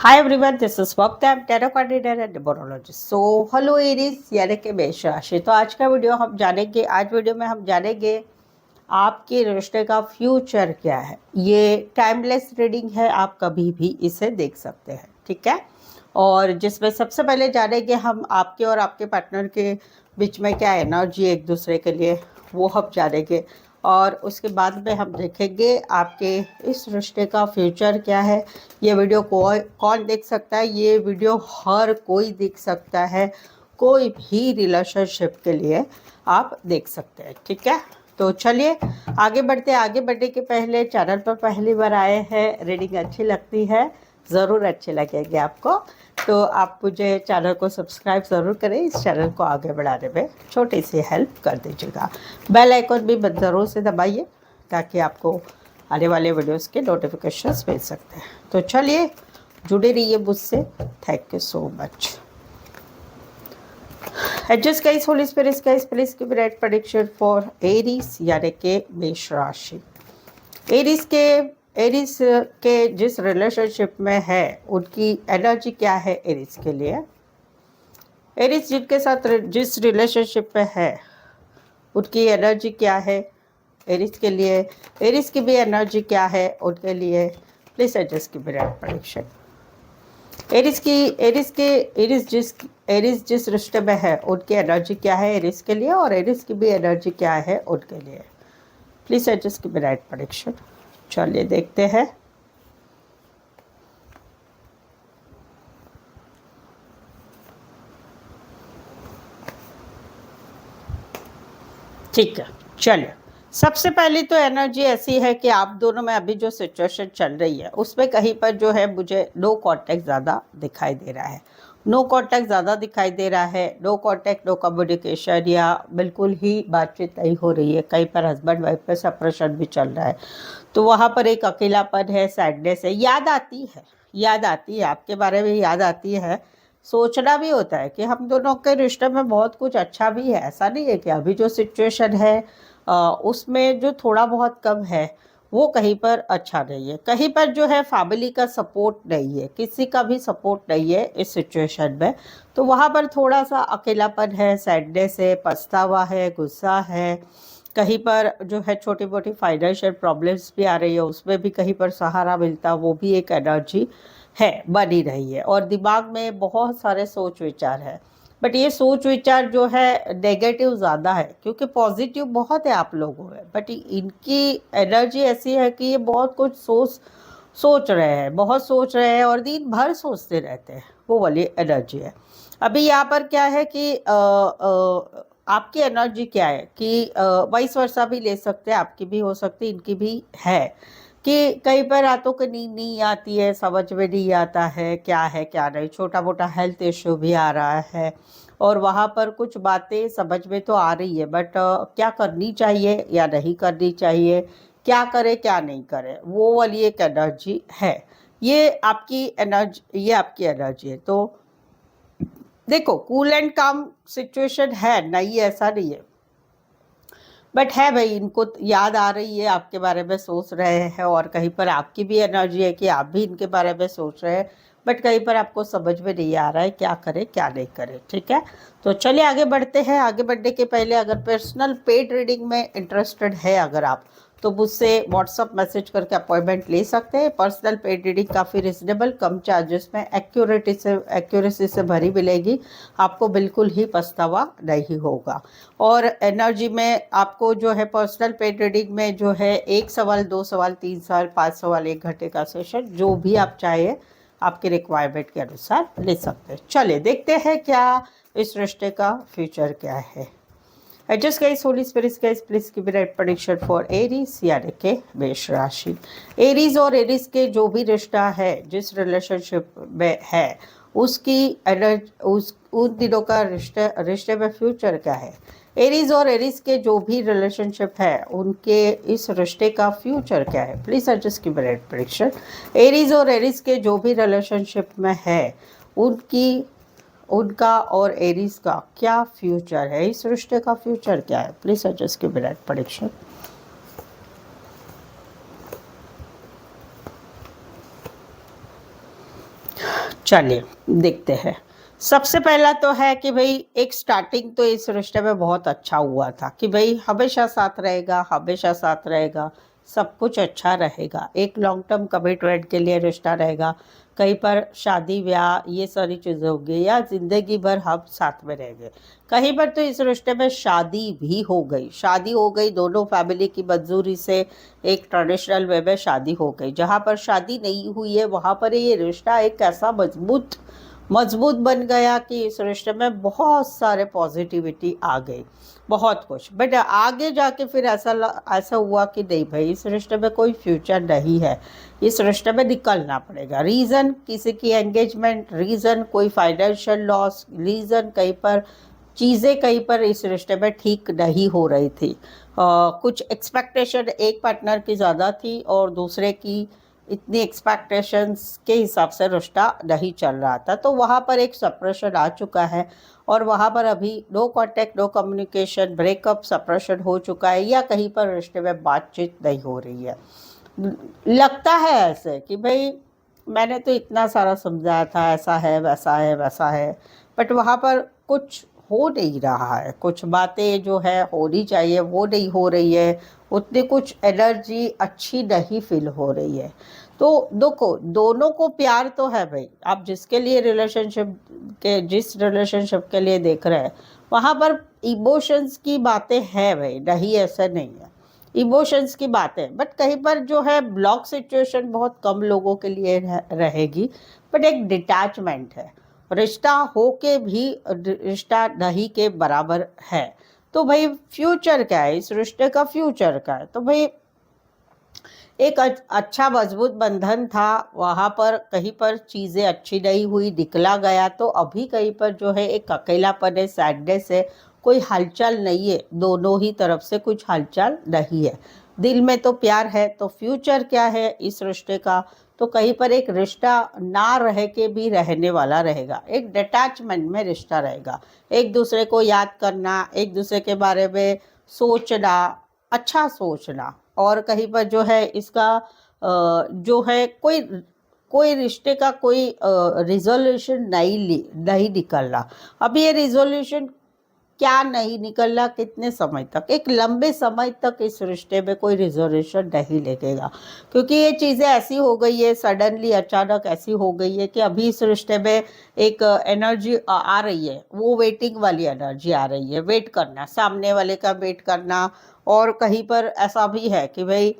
Hi everyone, this is वक्त I am tarot card reader and numerologist. So hello Aries यानी कि मेष राशि। तो आज का वीडियो हम जानेंगे, आज वीडियो में हम जानेंगे आपके रिश्ते का फ्यूचर क्या है। ये टाइमलेस रीडिंग है, आप कभी भी इसे देख सकते हैं, ठीक है। और जिसमें सबसे पहले जानेंगे हम आपके और आपके पार्टनर के बीच में क्या एनर्जी एक दूसरे के लिए, वो हम जानेंगे। और उसके बाद में हम देखेंगे आपके इस रिश्ते का फ्यूचर क्या है। ये वीडियो कौन देख सकता है? ये वीडियो हर कोई देख सकता है, कोई भी रिलेशनशिप के लिए आप देख सकते हैं, ठीक है। तो चलिए आगे बढ़ते हैं। आगे बढ़ने के पहले चैनल पर पहली बार आए हैं, रीडिंग अच्छी लगती है, ज़रूर अच्छे लगेंगे आपको, तो आप मुझे चैनल को सब्सक्राइब ज़रूर करें। इस चैनल को आगे बढ़ाने में छोटी सी हेल्प कर दीजिएगा। बेल आइकन भी ज़रूर से दबाइए ताकि आपको आने वाले वीडियोस के नोटिफिकेशंस मिल सकते हैं। तो चलिए जुड़े रहिए मुझसे। Thank you so much. Adjust guys, holy spirits guys, please give right prediction for Aries यानी कि मेष राशि। एरीज के जिस रिलेशनशिप में है उनकी एनर्जी क्या है एरीज के लिए। एरीज जिनके साथ जिस रिलेशनशिप में है उनकी एनर्जी क्या है एरीज के लिए। एरीज की भी एनर्जी क्या है उनके लिए। Please adjust give right prediction. Aries जिस रिश्ते में है उनकी एनर्जी क्या है एरीज के लिए, और एरीज की भी एनर्जी क्या है उनके लिए। Please adjust give right prediction. चलिए देखते हैं। ठीक है, चलिए। सबसे पहली तो एनर्जी ऐसी है कि आप दोनों में अभी जो सिचुएशन चल रही है उसमें कहीं पर जो है मुझे नो कांटेक्ट ज़्यादा दिखाई दे रहा है। नो कांटेक्ट ज़्यादा दिखाई दे रहा है। नो कांटेक्ट, नो कम्युनिकेशन, या बिल्कुल ही बातचीत नहीं हो रही है। कहीं पर हस्बैंड वाइफ में सेपरेशन भी चल रहा है, तो वहाँ पर एक अकेलापन है, सैडनेस है। याद आती है आपके बारे में, याद आती है। सोचना भी होता है कि हम दोनों के रिश्ते में बहुत कुछ अच्छा भी है। ऐसा नहीं है कि अभी जो सिचुएशन है उसमें जो थोड़ा बहुत कम है वो कहीं पर अच्छा नहीं है। कहीं पर जो है फैमिली का सपोर्ट नहीं है, किसी का भी सपोर्ट नहीं है इस सिचुएशन में। तो वहाँ पर थोड़ा सा अकेलापन है, सैडनेस है, पछतावा है, गुस्सा है। कहीं पर जो है छोटी मोटी फाइनेंशियल प्रॉब्लम्स भी आ रही है, उसमें भी कहीं पर सहारा मिलता, वो भी एक एनर्जी है, बनी रही है। और दिमाग में बहुत सारे सोच विचार है, बट ये सोच विचार जो है नेगेटिव ज़्यादा है, क्योंकि पॉजिटिव बहुत है आप लोगों में, बट इनकी एनर्जी ऐसी है कि ये बहुत कुछ सोच रहे हैं, बहुत सोच रहे हैं और दिन भर सोचते रहते हैं। वो वाली एनर्जी है। अभी यहाँ पर क्या है कि आपकी एनर्जी क्या है कि वाइस वर्सा भी ले सकते हैं, आपकी भी हो सकती है, इनकी भी है कि कई बार रातों को नींद नहीं आती है, समझ में नहीं आता है क्या है क्या नहीं। छोटा मोटा हेल्थ इश्यू भी आ रहा है और वहाँ पर कुछ बातें समझ में तो आ रही है, बट क्या करनी चाहिए या नहीं करनी चाहिए, क्या करे क्या नहीं करे, वो वाली एक एनर्जी है। ये आपकी एनर्जी है। तो देखो, कूल एंड काम सिचुएशन है, नहीं ऐसा नहीं है, बट है भाई। इनको याद आ रही है, आपके बारे में सोच रहे हैं, और कहीं पर आपकी भी एनर्जी है कि आप भी इनके बारे में सोच रहे हैं, बट कहीं पर आपको समझ में नहीं आ रहा है क्या करें क्या नहीं करें, ठीक है। तो चलिए आगे बढ़ते हैं। आगे बढ़ने के पहले अगर पर्सनल पेड रीडिंग में इंटरेस्टेड है अगर आप, तो मुझसे व्हाट्सअप मैसेज करके अपॉइंटमेंट ले सकते हैं। पर्सनल पेड रीडिंग काफ़ी रिजनेबल, कम चार्जेस में एक्यूरेसी से भरी मिलेगी। आपको बिल्कुल ही पछतावा नहीं होगा। और एनर्जी में आपको जो है पर्सनल पेड रीडिंग में जो है 1 सवाल, 2 सवाल, 3 सवाल, 5 सवाल, 1 घंटे का सेशन, जो भी आप चाहे आपके रिक्वायरमेंट के अनुसार ले सकते हैं। चलिए देखते हैं क्या इस रिश्ते का फ्यूचर क्या है। Adjust guys, holy spirits guys, please give me right prediction for Aries यानी कि मेष राशि। एरीज और एरीज के जो भी रिश्ता है, जिस रिलेशनशिप में है, उसकी एनर्जी, उन दिनों का रिश्ते में फ्यूचर क्या है। एरीज और एरीज के जो भी रिलेशनशिप है उनके इस रिश्ते का फ्यूचर क्या है। Please adjust give me right prediction. Aries और एरीज के जो भी रिलेशनशिप में है उनका और एरीज का क्या फ्यूचर है, इस रिश्ते का फ्यूचर क्या है। Please suggest give me right prediction. चलिए देखते हैं। सबसे पहला तो है कि भाई एक स्टार्टिंग तो इस रिश्ते में बहुत अच्छा हुआ था कि भाई हमेशा साथ रहेगा, हमेशा साथ रहेगा, सब कुछ अच्छा रहेगा, एक लॉन्ग टर्म कमिटमेंट के लिए रिश्ता रहेगा। कहीं पर शादी ब्याह ये सारी चीज़ें होंगी या ज़िंदगी भर हम साथ में रहेंगे। कहीं पर तो इस रिश्ते में शादी भी हो गई, शादी हो गई दोनों फैमिली की मंजूरी से, एक ट्रेडिशनल वे में शादी हो गई। जहाँ पर शादी नहीं हुई है वहाँ पर ये रिश्ता एक ऐसा मजबूत मजबूत बन गया कि इस रिश्ते में बहुत सारे पॉजिटिविटी आ गई, बहुत कुछ। बट आगे जाके फिर ऐसा हुआ कि नहीं भाई इस रिश्ते में कोई फ्यूचर नहीं है, इस रिश्ते में निकलना पड़ेगा। रीज़न किसी की एंगेजमेंट, रीज़न कोई फाइनेंशियल लॉस, रीज़न कहीं पर चीज़ें कहीं पर इस रिश्ते में ठीक नहीं हो रही थी। कुछ एक्सपेक्टेशन एक पार्टनर की ज़्यादा थी और दूसरे की इतनी एक्सपेक्टेशंस के हिसाब से रिश्ता नहीं चल रहा था, तो वहाँ पर एक सेपरेशन आ चुका है। और वहाँ पर अभी no contact, no communication, breakup, separation हो चुका है या कहीं पर रिश्ते में बातचीत नहीं हो रही है। लगता है ऐसे कि भाई मैंने तो इतना सारा समझाया था, ऐसा है वैसा है वैसा है, बट वहाँ पर कुछ हो नहीं रहा है, कुछ बातें जो है होनी चाहिए वो नहीं हो रही है, उतनी कुछ एनर्जी अच्छी नहीं फील हो रही है। तो देखो दोनों को प्यार तो है भाई, आप जिसके लिए रिलेशनशिप के जिस रिलेशनशिप के लिए देख रहे हैं वहाँ पर इमोशंस की बातें हैं भाई, नहीं ऐसा नहीं है, इमोशंस की बातें। बट कहीं पर जो है ब्लॉक सिचुएशन बहुत कम लोगों के लिए रहेगी, बट एक डिटैचमेंट है, रिश्ता हो के भी रिश्ता नहीं के बराबर है। तो भाई फ्यूचर क्या है, इस रिश्ते का फ्यूचर क्या है? तो भाई एक अच्छा मजबूत बंधन था, वहाँ पर कहीं पर चीज़ें अच्छी नहीं हुई, निकला गया। तो अभी कहीं पर जो है एक अकेलापन है, सैडनेस है, कोई हलचल नहीं है, दोनों ही तरफ से कुछ हलचल नहीं है। दिल में तो प्यार है, तो फ्यूचर क्या है इस रिश्ते का? तो कहीं पर एक रिश्ता ना रह के भी रहने वाला रहेगा, एक डिटैचमेंट में रिश्ता रहेगा, एक दूसरे को याद करना, एक दूसरे के बारे में सोचना, अच्छा सोचना। और कहीं पर जो है इसका जो है कोई कोई रिश्ते का कोई रिजोल्यूशन नहीं निकल रहा। अभी ये रिजोल्यूशन क्या नहीं निकल रहा, कितने समय तक, एक लंबे समय तक इस रिश्ते में कोई रिजोल्यूशन नहीं लगेगा, क्योंकि ये चीज़ें ऐसी हो गई है, सडनली अचानक ऐसी हो गई है कि अभी इस रिश्ते में एक एनर्जी आ रही है, वो वेटिंग वाली एनर्जी आ रही है, वेट करना, सामने वाले का वेट करना। और कहीं पर ऐसा भी है कि भाई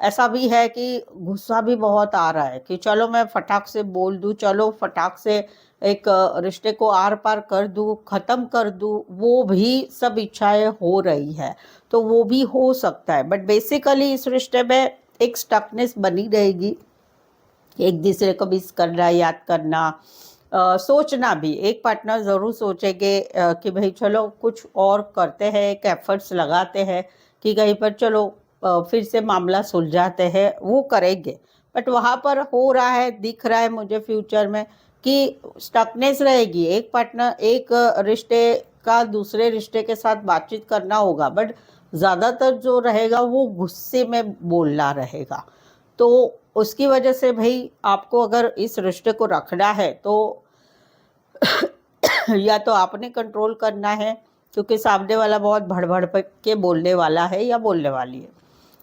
ऐसा भी है कि गुस्सा भी बहुत आ रहा है कि चलो मैं फटाक से बोल दूं, चलो फटाक से एक रिश्ते को आर पार कर दूं, ख़त्म कर दूं, वो भी सब इच्छाएं हो रही है। तो वो भी हो सकता है, बट बेसिकली इस रिश्ते में एक स्टकनेस बनी रहेगी, एक दूसरे को मिस करना, याद करना, सोचना भी। एक पार्टनर ज़रूर सोचेंगे कि भाई चलो कुछ और करते हैं, एक एफर्ट्स लगाते हैं कि कहीं पर चलो फिर से मामला सुलझाते हैं, वो करेंगे। बट वहाँ पर हो रहा है, दिख रहा है मुझे फ्यूचर में कि स्टकनेस रहेगी। एक पार्टनर एक रिश्ते का दूसरे रिश्ते के साथ बातचीत करना होगा, बट ज़्यादातर जो रहेगा वो गुस्से में बोलना रहेगा। तो उसकी वजह से भाई आपको अगर इस रिश्ते को रखना है तो या तो आपने कंट्रोल करना है, क्योंकि सामने वाला बहुत भड़बड़ के बोलने वाला है या बोलने वाली है,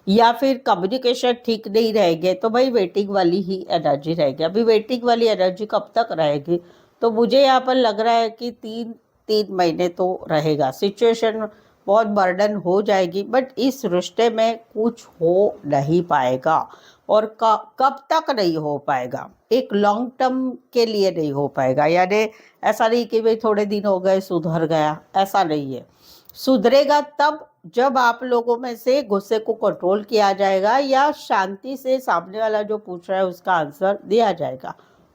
या फिर कम्युनिकेशन ठीक नहीं रहेंगे तो भाई वेटिंग वाली ही एनर्जी रहेगी। अभी वेटिंग वाली एनर्जी कब तक रहेगी? तो मुझे यहाँ पर लग रहा है कि 3 महीने तो रहेगा, सिचुएशन बहुत बर्डन हो जाएगी, बट इस रिश्ते में कुछ हो नहीं पाएगा। और कब तक नहीं हो पाएगा, एक लॉन्ग टर्म के लिए नहीं हो पाएगा। यानी ऐसा नहीं कि भाई थोड़े दिन हो गए सुधर गया, ऐसा नहीं है। सुधरेगा तब जब आप लोगों में से गुस्से को कंट्रोल किया जाएगा या शांति से सामने वाला जो पूछ रहा है उसका आंसर दिया जाएगा,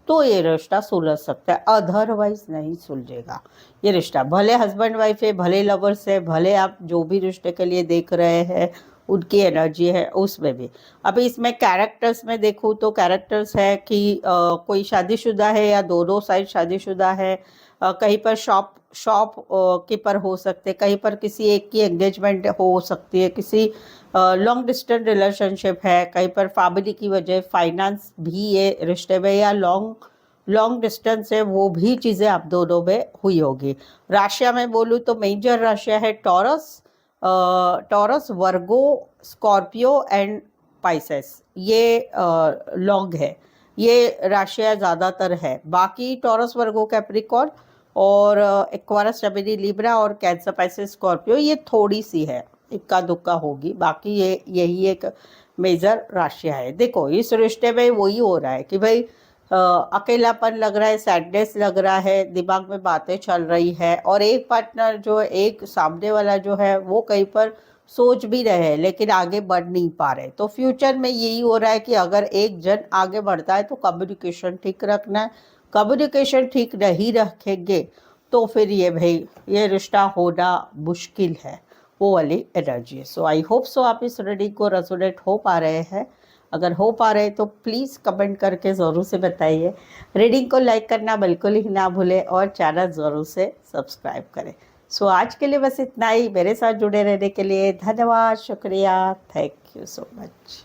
तो ये रिश्ता सुलझ सकता है, अदरवाइज नहीं सुलझेगा ये रिश्ता। भले हस्बैंड वाइफ है, भले लवर्स है, भले आप जो भी रिश्ते के लिए देख रहे हैं उनकी एनर्जी है उसमें भी। अभी इसमें कैरेक्टर्स में देखूँ तो कैरेक्टर्स है कि कोई शादीशुदा है या दोनों साइड शादीशुदा है, कहीं पर शॉप शॉप कीपर हो सकते, कहीं पर किसी एक की एंगेजमेंट हो सकती है, किसी लॉन्ग डिस्टेंस रिलेशनशिप है, कहीं पर फैमिली की वजह, फाइनेंस भी ये रिश्ते में या लॉन्ग लॉन्ग डिस्टेंस है, वो भी चीज़ें आप दोनों में हुई होगी। राशिया में बोलूँ तो मेजर राशिया है taurus, taurus, Virgo, Scorpio and Pisces, ये लॉन्ग है, ये राशियाँ ज़्यादातर है। बाकी टॉरस, वर्गो, कैप्रिकॉर्न और एक्वारियस, जेमिनी, लिब्रा और कैंसर, पाइसेस, स्कॉर्पियो ये थोड़ी सी है, इक्का दुक्का होगी, बाकी ये यही एक मेजर राशियाँ है। देखो इस रिश्ते में वही हो रहा है कि भाई अकेलापन लग रहा है, सैडनेस लग रहा है, दिमाग में बातें चल रही है, और एक पार्टनर जो एक सामने वाला जो है वो कहीं पर सोच भी रहे हैं लेकिन आगे बढ़ नहीं पा रहे। तो फ्यूचर में यही हो रहा है कि अगर एक जन आगे बढ़ता है तो कम्युनिकेशन ठीक रखना है, कम्युनिकेशन ठीक नहीं रखेंगे तो फिर ये भाई ये रिश्ता होना मुश्किल है, वो वाली एनर्जी है। सो आई होप सो आप इस रीडिंग को रेजोनेट हो पा रहे हैं। अगर हो पा रहे तो प्लीज़ कमेंट करके ज़रूर से बताइए। रीडिंग को लाइक करना बिल्कुल ही ना भूलें और चैनल ज़रूर से सब्सक्राइब करें। सो आज के लिए बस इतना ही। मेरे साथ जुड़े रहने के लिए धन्यवाद, शुक्रिया, थैंक यू सो मच।